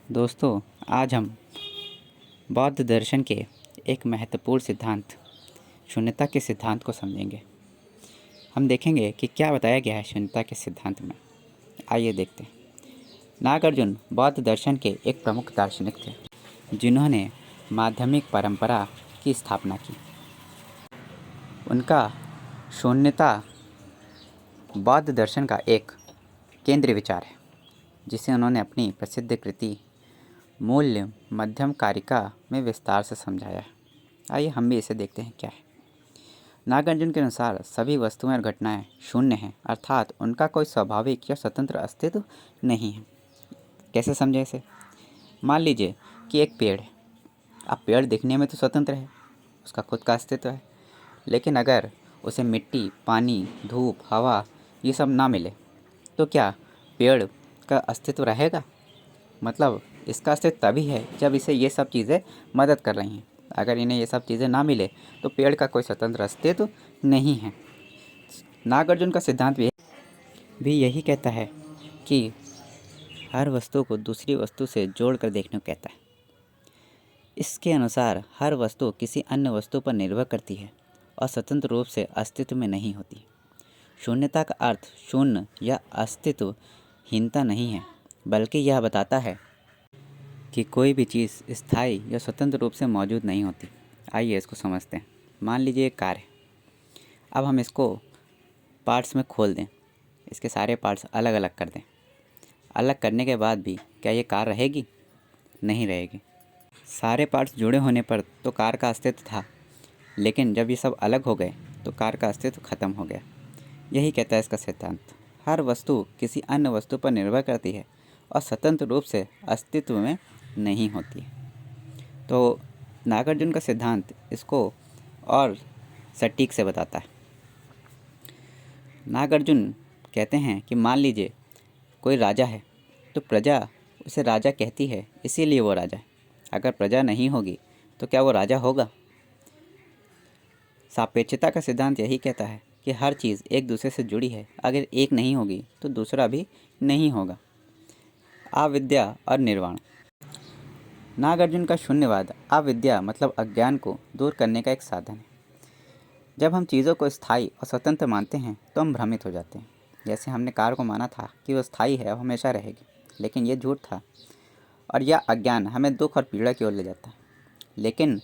दोस्तों, आज हम बौद्ध दर्शन के एक महत्वपूर्ण सिद्धांत शून्यता के सिद्धांत को समझेंगे। हम देखेंगे कि क्या बताया गया है शून्यता के सिद्धांत में। आइए देखते हैं। नागार्जुन बौद्ध दर्शन के एक प्रमुख दार्शनिक थे, जिन्होंने माध्यमिक परंपरा की स्थापना की। उनका शून्यता बौद्ध दर्शन का एक केंद्रीय विचार है, जिसे उन्होंने अपनी प्रसिद्ध कृति मूल्य मध्यम कारिका में विस्तार से समझाया है। आइए हम भी इसे देखते हैं क्या है। नागार्जुन के अनुसार सभी वस्तुएं और घटनाएं शून्य हैं, अर्थात उनका कोई स्वाभाविक या स्वतंत्र अस्तित्व नहीं है। कैसे समझें इसे? मान लीजिए कि एक पेड़ है। अब पेड़ दिखने में तो स्वतंत्र है, उसका खुद का अस्तित्व है, लेकिन अगर उसे मिट्टी, पानी, धूप, हवा ये सब ना मिले तो क्या पेड़ का अस्तित्व रहेगा? मतलब इसका अस्तित्व तभी है जब इसे ये सब चीज़ें मदद कर रही हैं। अगर इन्हें ये सब चीज़ें ना मिले तो पेड़ का कोई स्वतंत्र अस्तित्व नहीं है। नागार्जुन का सिद्धांत भी यही कहता है कि हर वस्तु को दूसरी वस्तु से जोड़कर देखने को कहता है। इसके अनुसार हर वस्तु किसी अन्य वस्तु पर निर्भर करती है और स्वतंत्र रूप से अस्तित्व में नहीं होती। शून्यता का अर्थ शून्य या अस्तित्वहीनता नहीं है, बल्कि यह बताता है कि कोई भी चीज़ स्थायी या स्वतंत्र रूप से मौजूद नहीं होती। आइए इसको समझते हैं। मान लीजिए एक कार है। अब हम इसको पार्ट्स में खोल दें, इसके सारे पार्ट्स अलग अलग कर दें। अलग करने के बाद भी क्या ये कार रहेगी? नहीं रहेगी। सारे पार्ट्स जुड़े होने पर तो कार का अस्तित्व था, लेकिन जब ये सब अलग हो गए तो कार का अस्तित्व खत्म हो गया। यही कहता है इसका सिद्धांत। हर वस्तु किसी अन्य वस्तु पर निर्भर करती है और स्वतंत्र रूप से अस्तित्व में नहीं होती। तो नागार्जुन का सिद्धांत इसको और सटीक से बताता है। नागार्जुन कहते हैं कि मान लीजिए कोई राजा है, तो प्रजा उसे राजा कहती है, इसीलिए वो राजा है। अगर प्रजा नहीं होगी तो क्या वो राजा होगा? सापेक्षता का सिद्धांत यही कहता है कि हर चीज़ एक दूसरे से जुड़ी है। अगर एक नहीं होगी तो दूसरा भी नहीं होगा। अविद्या और निर्वाण। नागार्जुन का शून्यवाद अविद्या मतलब अज्ञान को दूर करने का एक साधन है। जब हम चीज़ों को स्थायी और स्वतंत्र मानते हैं तो हम भ्रमित हो जाते हैं। जैसे हमने कार को माना था कि वो स्थायी है और हमेशा रहेगी, लेकिन ये झूठ था और यह अज्ञान हमें दुख और पीड़ा की ओर ले जाता है। लेकिन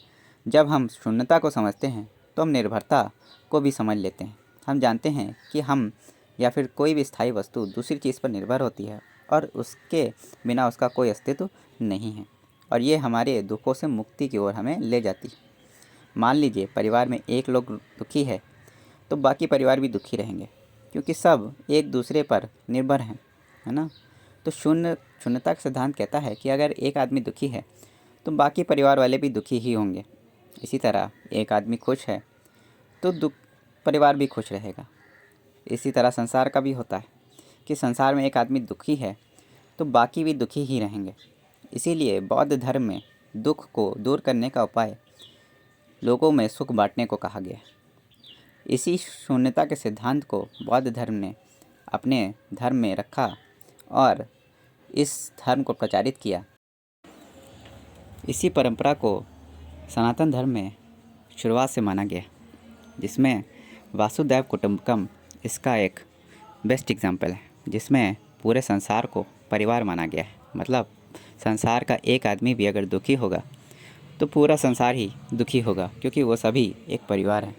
जब हम शून्यता को समझते हैं तो हम निर्भरता को भी समझ लेते हैं। हम जानते हैं कि हम या फिर कोई भी स्थायी वस्तु दूसरी चीज़ पर निर्भर होती है और उसके बिना उसका कोई अस्तित्व नहीं है, और ये हमारे दुखों से मुक्ति की ओर हमें ले जाती है। मान लीजिए परिवार में एक लोग दुखी है तो बाकी परिवार भी दुखी रहेंगे, क्योंकि सब एक दूसरे पर निर्भर हैं, है ना। तो शून्यता का सिद्धांत कहता है कि अगर एक आदमी दुखी है तो बाकी परिवार वाले भी दुखी ही होंगे। इसी तरह एक आदमी खुश है तो परिवार भी खुश रहेगा। इसी तरह संसार का भी होता है कि संसार में एक आदमी दुखी है तो बाकी भी दुखी ही रहेंगे। इसीलिए बौद्ध धर्म में दुख को दूर करने का उपाय लोगों में सुख बांटने को कहा गया है। इसी शून्यता के सिद्धांत को बौद्ध धर्म ने अपने धर्म में रखा और इस धर्म को प्रचारित किया। इसी परंपरा को सनातन धर्म में शुरुआत से माना गया, जिसमें वासुदेव कुटुंबकम इसका एक बेस्ट एग्जाम्पल है, जिसमें पूरे संसार को परिवार माना गया है। मतलब संसार का एक आदमी भी अगर दुखी होगा तो पूरा संसार ही दुखी होगा, क्योंकि वो सभी एक परिवार है।